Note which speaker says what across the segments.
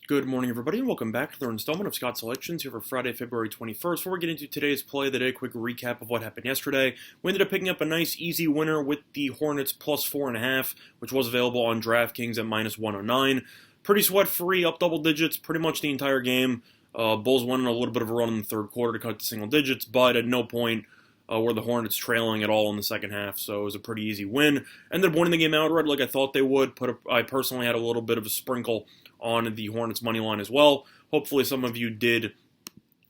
Speaker 1: Good morning, everybody, and welcome back to the installment of Scott's Selections here for Friday, February 21st. Before we get into today's play of the day, a quick recap of what happened yesterday. We ended up picking up a nice, easy winner with the Hornets plus 4.5, which was available on DraftKings at minus 109. Pretty sweat-free, up double digits pretty much the entire game. Bulls went on a little bit of a run in the third quarter to cut to single digits, but at no point were the Hornets trailing at all in the second half, so it was a pretty easy win. Ended up winning the game outright like I thought they would. I personally had a little bit of a sprinkle on the Hornets money line as well. Hopefully some of you did.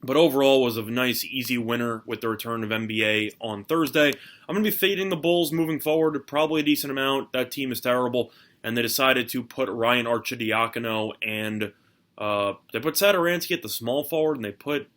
Speaker 1: But overall was a nice, easy winner with the return of NBA on Thursday. I'm going to be fading the Bulls moving forward, probably a decent amount. That team is terrible. And they decided to put Ryan Arcidiacono and they put Satoransky at the small forward, and they put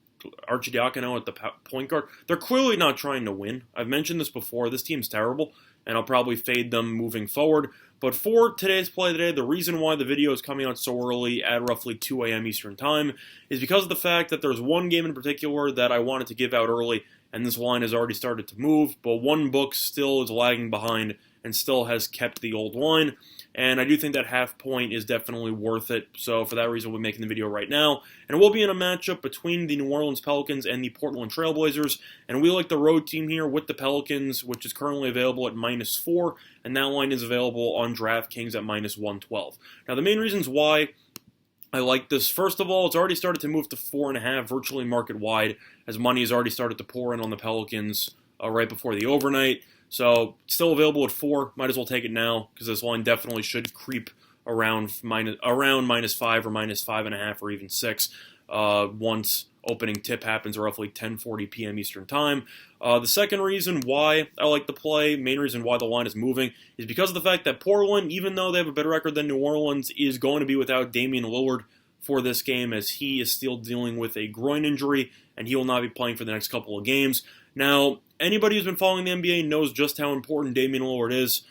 Speaker 1: Arcidiacono at the point guard. They're clearly not trying to win. I've mentioned this before. This team's terrible, and I'll probably fade them moving forward. But for today's play today, the reason why the video is coming out so early at roughly 2 a.m. Eastern Time is because of the fact that there's one game in particular that I wanted to give out early, and this line has already started to move, but one book still is lagging behind and still has kept the old line. And I do think that half point is definitely worth it. So for that reason, we're making the video right now. And it will be in a matchup between the New Orleans Pelicans and the Portland Trail Blazers. And we like the road team here with the Pelicans, which is currently available at minus 4. And that line is available on DraftKings at minus 112. Now, the main reasons why I like this, first of all, it's already started to move to 4.5, virtually market wide, as money has already started to pour in on the Pelicans right before the overnight. So, still available at 4. Might as well take it now, because this line definitely should creep around minus 5 or minus 5.5 or even 6 once opening tip happens, roughly 10:40 p.m. Eastern Time. The second reason why I like the play, main reason why the line is moving, is because of the fact that Portland, even though they have a better record than New Orleans, is going to be without Damian Lillard for this game, as he is still dealing with a groin injury, and he will not be playing for the next couple of games. Now, anybody who's been following the NBA knows just how important Damian Lillard is.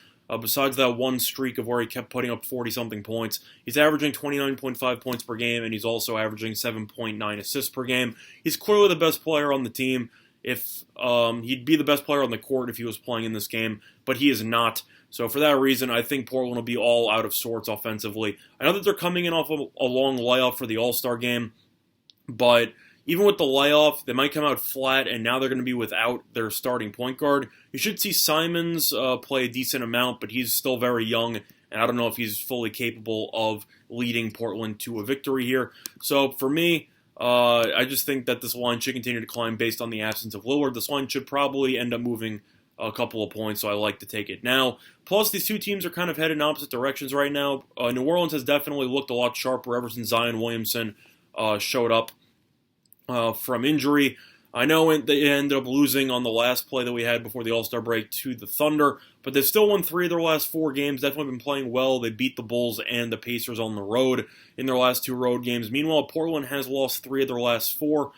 Speaker 1: Besides that one streak of where he kept putting up 40-something points, he's averaging 29.5 points per game, and he's also averaging 7.9 assists per game. He's clearly the best player on the team. If he'd be the best player on the court if he was playing in this game, but he is not. So for that reason, I think Portland will be all out of sorts offensively. I know that they're coming in off a long layoff for the All-Star game, but even with the layoff, they might come out flat, and now they're going to be without their starting point guard. You should see Simons play a decent amount, but he's still very young, and I don't know if he's fully capable of leading Portland to a victory here. So for me, I just think that this line should continue to climb based on the absence of Lillard. This line should probably end up moving a couple of points, so I like to take it now. Plus, these two teams are kind of headed in opposite directions right now. New Orleans has definitely looked a lot sharper ever since Zion Williamson showed up from injury. I know they ended up losing on the last play that we had before the All-Star break to the Thunder, but they've still won 3 of their last 4 games, definitely been playing well. They beat the Bulls and the Pacers on the road in their last 2 road games. Meanwhile, Portland has lost 3 of their last 4.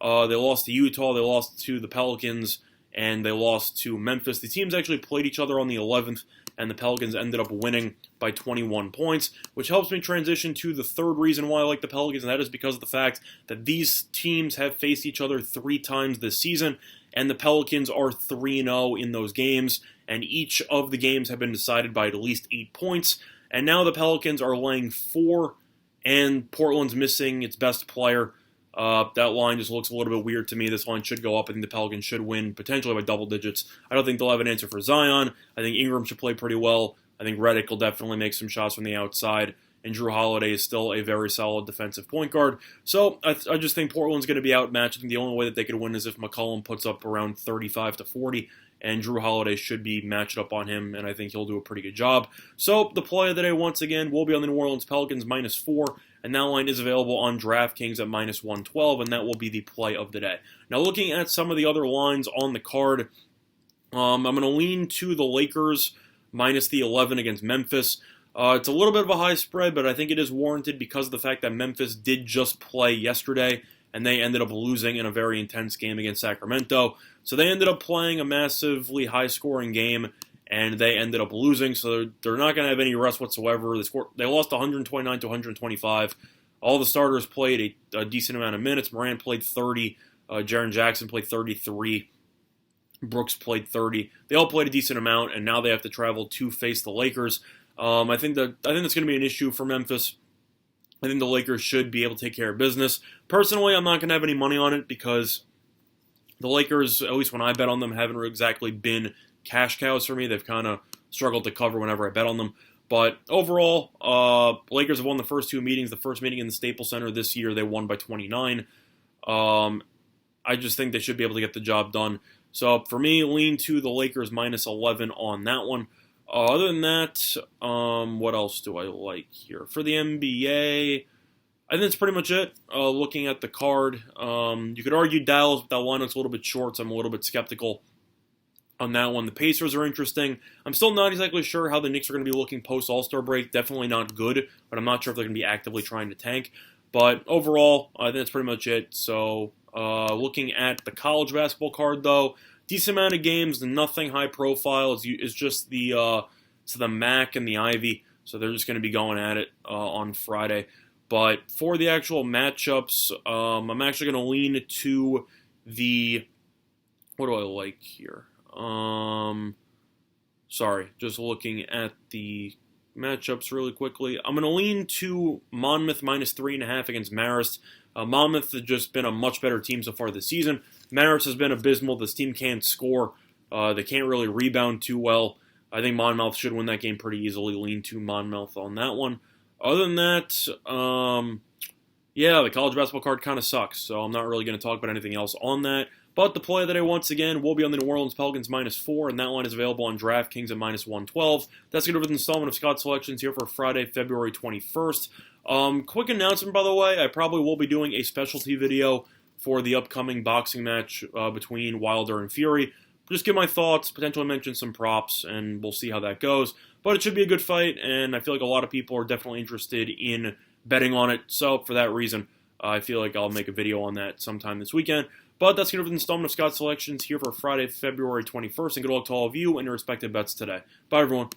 Speaker 1: They lost to Utah, they lost to the Pelicans, and they lost to Memphis. The teams actually played each other on the 11th, and the Pelicans ended up winning by 21 points, which helps me transition to the third reason why I like the Pelicans, and that is because of the fact that these teams have faced each other 3 times this season, and the Pelicans are 3-0 in those games, and each of the games have been decided by at least 8 points, and now the Pelicans are laying 4, and Portland's missing its best player. That line just looks a little bit weird to me. This line should go up. I think the Pelicans should win, potentially by double digits. I don't think they'll have an answer for Zion. I think Ingram should play pretty well. I think Redick will definitely make some shots from the outside. And Drew Holiday is still a very solid defensive point guard. So I just think Portland's going to be outmatched. I think the only way that they could win is if McCollum puts up around 35 to 40. And Drew Holiday should be matched up on him, and I think he'll do a pretty good job. So the play of the day, once again, will be on the New Orleans Pelicans minus 4. And that line is available on DraftKings at minus 112, and that will be the play of the day. Now, looking at some of the other lines on the card, I'm going to lean to the Lakers minus the 11 against Memphis. It's a little bit of a high spread, but I think it is warranted because of the fact that Memphis did just play yesterday, and they ended up losing in a very intense game against Sacramento. So they ended up playing a massively high-scoring game, and they ended up losing, so they're not going to have any rest whatsoever. They lost 129 to 125. All the starters played a decent amount of minutes. Morant played 30. Jaren Jackson played 33. Brooks played 30. They all played a decent amount, and now they have to travel to face the Lakers. I think that's going to be an issue for Memphis. I think the Lakers should be able to take care of business. Personally, I'm not going to have any money on it because the Lakers, at least when I bet on them, haven't exactly been cash cows for me. They've kind of struggled to cover whenever I bet on them. But overall, Lakers have won the first two meetings. The first meeting in the Staples Center this year, they won by 29. I just think they should be able to get the job done. So for me, lean to the Lakers minus 11 on that one. Other than that, what else do I like here? For the NBA, I think that's pretty much it. Looking at the card, you could argue Dallas, but that lineup's a little bit short, so I'm a little bit skeptical on that one. The Pacers are interesting. I'm still not exactly sure how the Knicks are going to be looking post-All-Star break. Definitely not good, but I'm not sure if they're going to be actively trying to tank. But overall, I think that's pretty much it. So looking at the college basketball card, though, decent amount of games, nothing high profile. It's just the MAC and the Ivy, so they're just going to be going at it on Friday. But for the actual matchups, I'm actually going to lean to the... What do I like here? Sorry, just looking at the matchups really quickly. I'm going to lean to Monmouth minus 3.5 against Marist. Monmouth has just been a much better team so far this season. Marist has been abysmal. This team can't score. They can't really rebound too well. I think Monmouth should win that game pretty easily. Lean to Monmouth on that one. Other than that, yeah, the college basketball card kind of sucks, so I'm not really going to talk about anything else on that. But the play of the day, once again, will be on the New Orleans Pelicans minus 4, and that line is available on DraftKings at minus 112. That's going to be the installment of Scott Selections here for Friday, February 21st. Quick announcement, by the way, I probably will be doing a specialty video for the upcoming boxing match between Wilder and Fury. Just give my thoughts, potentially mention some props, and we'll see how that goes. But it should be a good fight, and I feel like a lot of people are definitely interested in betting on it. So for that reason, I feel like I'll make a video on that sometime this weekend. But that's going to be the installment of Scott Selections here for Friday, February 21st. And good luck to all of you and your respective bets today. Bye, everyone.